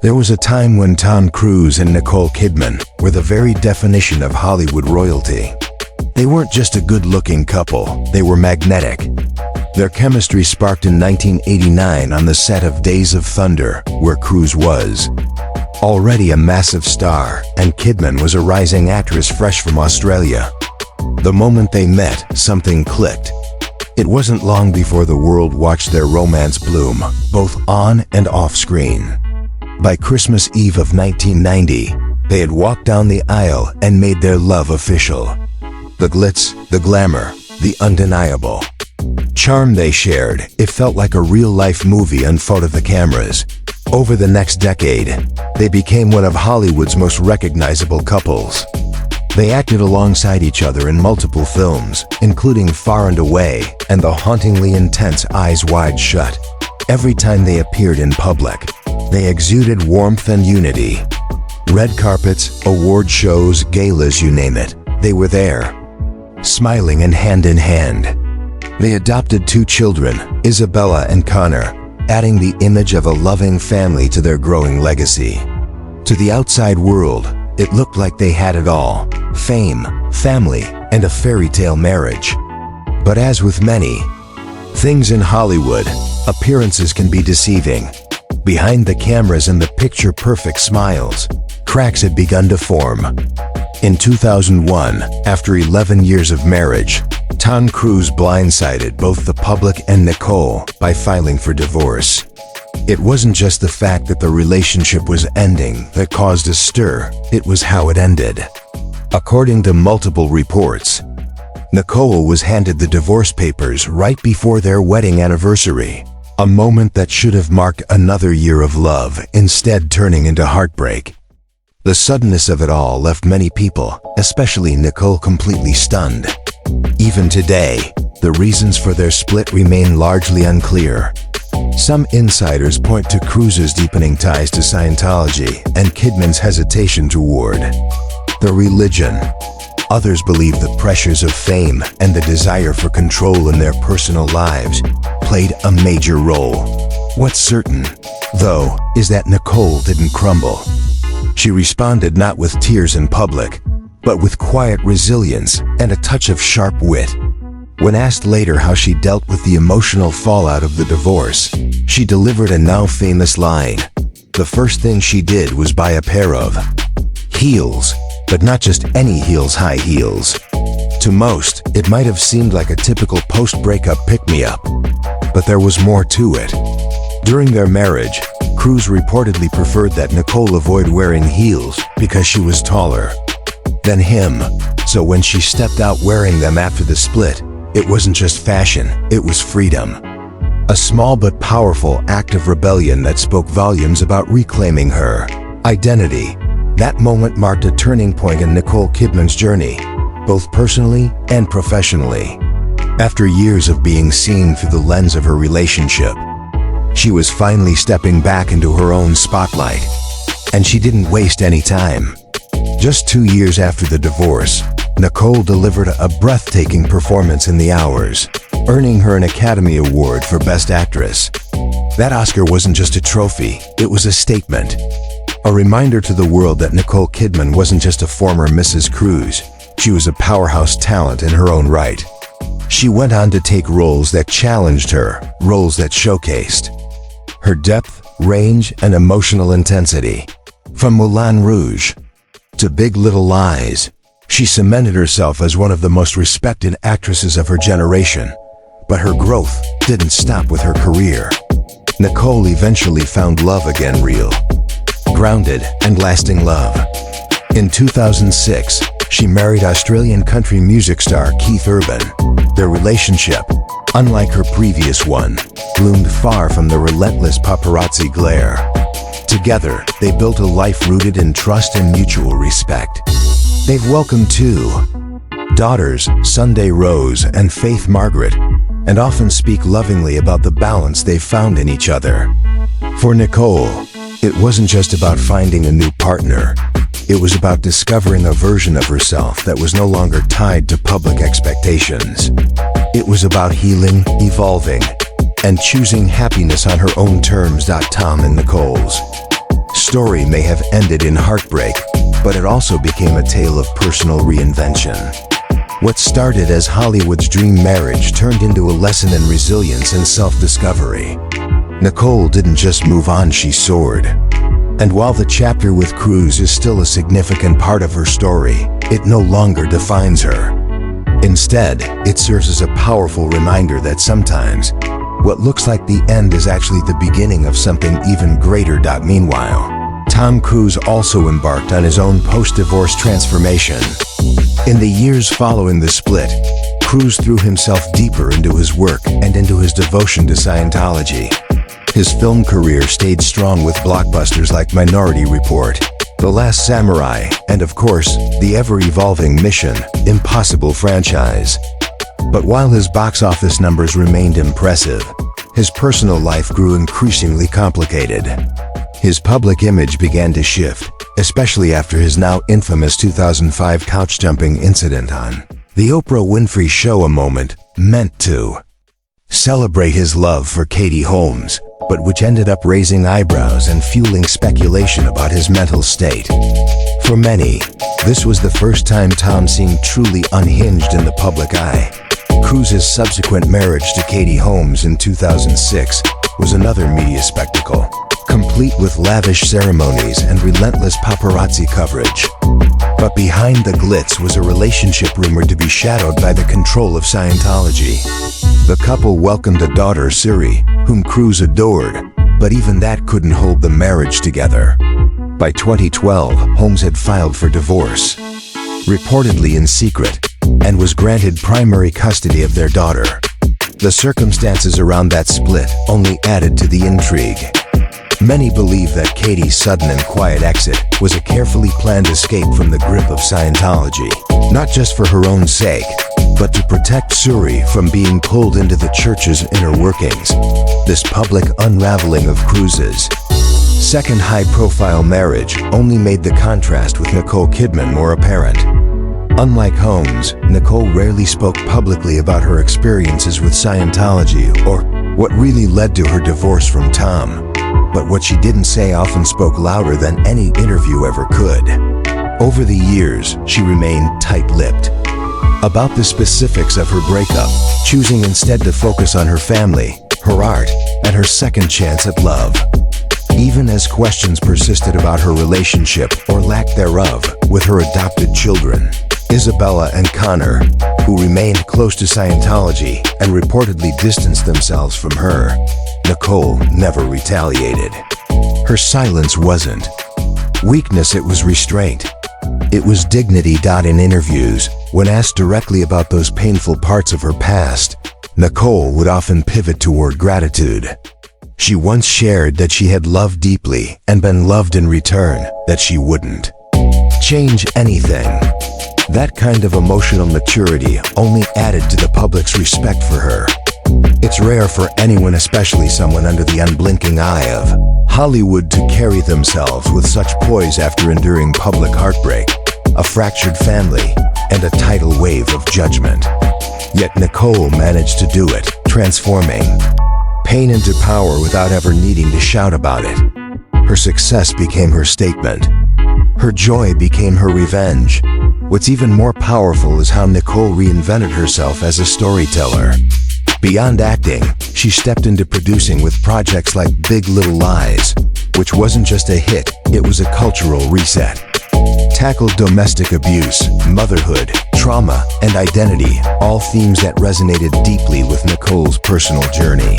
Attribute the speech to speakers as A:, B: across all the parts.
A: There was a time when Tom Cruise and Nicole Kidman were the very definition of Hollywood royalty. They weren't just a good-looking couple, they were magnetic. Their chemistry sparked in 1989 on the set of Days of Thunder, where Cruise was already a massive star, and Kidman was a rising actress fresh from Australia. The moment they met, something clicked. It wasn't long before the world watched their romance bloom, both on and off screen. By Christmas Eve of 1990, they had walked down the aisle and made their love official. The glitz, the glamour, the undeniable charm they shared, it felt like a real-life movie in front of the cameras. Over the next decade, they became one of Hollywood's most recognizable couples. They acted alongside each other in multiple films, including Far and Away and the hauntingly intense Eyes Wide Shut. Every time they appeared in public, they exuded warmth and unity. Red carpets, award shows, galas, you name it, they were there, smiling and hand in hand. They adopted 2 children, Isabella and Connor, adding the image of a loving family to their growing legacy. To the outside world, it looked like they had it all: fame, family, and a fairy tale marriage. But as with many things in Hollywood, appearances can be deceiving. Behind the cameras and the picture-perfect smiles, cracks had begun to form. In 2001, after 11 years of marriage, Tom Cruise blindsided both the public and Nicole by filing for divorce. It wasn't just the fact that the relationship was ending that caused a stir, it was how it ended. According to multiple reports, Nicole was handed the divorce papers right before their wedding anniversary, a moment that should have marked another year of love, instead turning into heartbreak. The suddenness of it all left many people, especially Nicole, completely stunned. Even today, the reasons for their split remain largely unclear. Some insiders point to Cruise's deepening ties to Scientology and Kidman's hesitation toward the religion. Others believe the pressures of fame and the desire for control in their personal lives played a major role. What's certain, though, is that Nicole didn't crumble. She responded not with tears in public, but with quiet resilience and a touch of sharp wit. When asked later how she dealt with the emotional fallout of the divorce, she delivered a now famous line. The first thing she did was buy a pair of heels, but not just any heels, high heels. To most, it might have seemed like a typical post-breakup pick-me-up, but there was more to it. During their marriage, Cruise reportedly preferred that Nicole avoid wearing heels because she was taller than him, so when she stepped out wearing them after the split, it wasn't just fashion, it was freedom. A small but powerful act of rebellion that spoke volumes about reclaiming her identity. That moment marked a turning point in Nicole Kidman's journey, both personally and professionally. After years of being seen through the lens of her relationship, she was finally stepping back into her own spotlight. And she didn't waste any time. Just 2 years after the divorce, Nicole delivered a breathtaking performance in The Hours, earning her an Academy Award for Best Actress. That Oscar wasn't just a trophy, it was a statement. A reminder to the world that Nicole Kidman wasn't just a former Mrs. Cruise, she was a powerhouse talent in her own right. She went on to take roles that challenged her, roles that showcased her depth, range, and emotional intensity. From Moulin Rouge to Big Little Lies, she cemented herself as one of the most respected actresses of her generation. But her growth didn't stop with her career. Nicole eventually found love again, real, grounded, and lasting love. In 2006, she married Australian country music star Keith Urban. Their relationship, unlike her previous one, bloomed far from the relentless paparazzi glare. Together, they built a life rooted in trust and mutual respect. They've welcomed 2 daughters, Sunday Rose and Faith Margaret, and often speak lovingly about the balance they've found in each other. For Nicole, it wasn't just about finding a new partner. It was about discovering a version of herself that was no longer tied to public expectations. It was about healing, evolving, and choosing happiness on her own terms. Tom and Nicole's story may have ended in heartbreak, but it also became a tale of personal reinvention. What started as Hollywood's dream marriage turned into a lesson in resilience and self-discovery. Nicole didn't just move on, she soared. And while the chapter with Cruise is still a significant part of her story, it no longer defines her. Instead, it serves as a powerful reminder that sometimes, what looks like the end is actually the beginning of something even greater. Meanwhile, Tom Cruise also embarked on his own post-divorce transformation. In the years following the split, Cruise threw himself deeper into his work and into his devotion to Scientology. His film career stayed strong with blockbusters like Minority Report, The Last Samurai, and of course, the ever-evolving Mission: Impossible franchise. But while his box office numbers remained impressive, his personal life grew increasingly complicated. His public image began to shift, especially after his now infamous 2005 couch-jumping incident on The Oprah Winfrey Show, a moment meant to celebrate his love for Katie Holmes, but which ended up raising eyebrows and fueling speculation about his mental state. For many, this was the first time Tom seemed truly unhinged in the public eye. Cruise's subsequent marriage to Katie Holmes in 2006 was another media spectacle, complete with lavish ceremonies and relentless paparazzi coverage. But behind the glitz was a relationship rumored to be shadowed by the control of Scientology. The couple welcomed a daughter, Siri, whom Cruise adored, but even that couldn't hold the marriage together. By 2012, Holmes had filed for divorce, reportedly in secret, and was granted primary custody of their daughter. The circumstances around that split only added to the intrigue. Many believe that Katie's sudden and quiet exit was a carefully planned escape from the grip of Scientology, not just for her own sake, but to protect Suri from being pulled into the church's inner workings. This public unraveling of Cruise's second high-profile marriage only made the contrast with Nicole Kidman more apparent. Unlike Holmes, Nicole rarely spoke publicly about her experiences with Scientology or what really led to her divorce from Tom. But what she didn't say often spoke louder than any interview ever could. Over the years, she remained tight-lipped about the specifics of her breakup, choosing instead to focus on her family, her art, and her second chance at love. Even as questions persisted about her relationship, or lack thereof, with her adopted children, Isabella and Connor, who remained close to Scientology and reportedly distanced themselves from her, Nicole never retaliated. Her silence wasn't weakness, it was restraint. It was dignity. In interviews, when asked directly about those painful parts of her past, Nicole would often pivot toward gratitude. She once shared that she had loved deeply and been loved in return, that she wouldn't change anything. That kind of emotional maturity only added to the public's respect for her. It's rare for anyone, especially someone under the unblinking eye of Hollywood, to carry themselves with such poise after enduring public heartbreak, a fractured family, and a tidal wave of judgment. Yet Nicole managed to do it, transforming pain into power without ever needing to shout about it. Her success became her statement. Her joy became her revenge. What's even more powerful is how Nicole reinvented herself as a storyteller. Beyond acting, she stepped into producing with projects like Big Little Lies, which wasn't just a hit, it was a cultural reset. Tackled domestic abuse, motherhood, trauma, and identity, all themes that resonated deeply with Nicole's personal journey.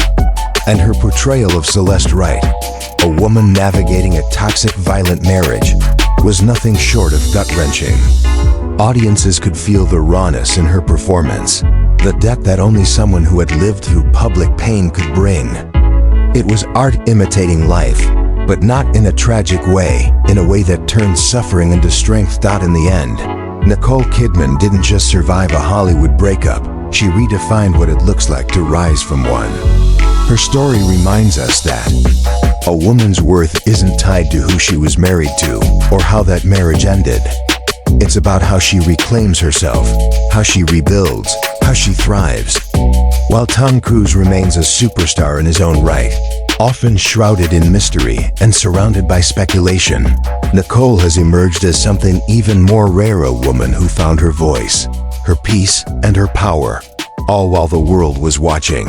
A: And her portrayal of Celeste Wright, a woman navigating a toxic, violent marriage, was nothing short of gut-wrenching. Audiences could feel the rawness in her performance, the depth that only someone who had lived through public pain could bring. It was art imitating life, but not in a tragic way, in a way that turned suffering into strength. In the end, Nicole Kidman didn't just survive a Hollywood breakup, she redefined what it looks like to rise from one. Her story reminds us that a woman's worth isn't tied to who she was married to, or how that marriage ended. It's about how she reclaims herself, how she rebuilds, how she thrives. While Tom Cruise remains a superstar in his own right, Often shrouded in mystery and surrounded by speculation, Nicole has emerged as something even more rare, a woman who found her voice, her peace, and her power, all while the world was watching.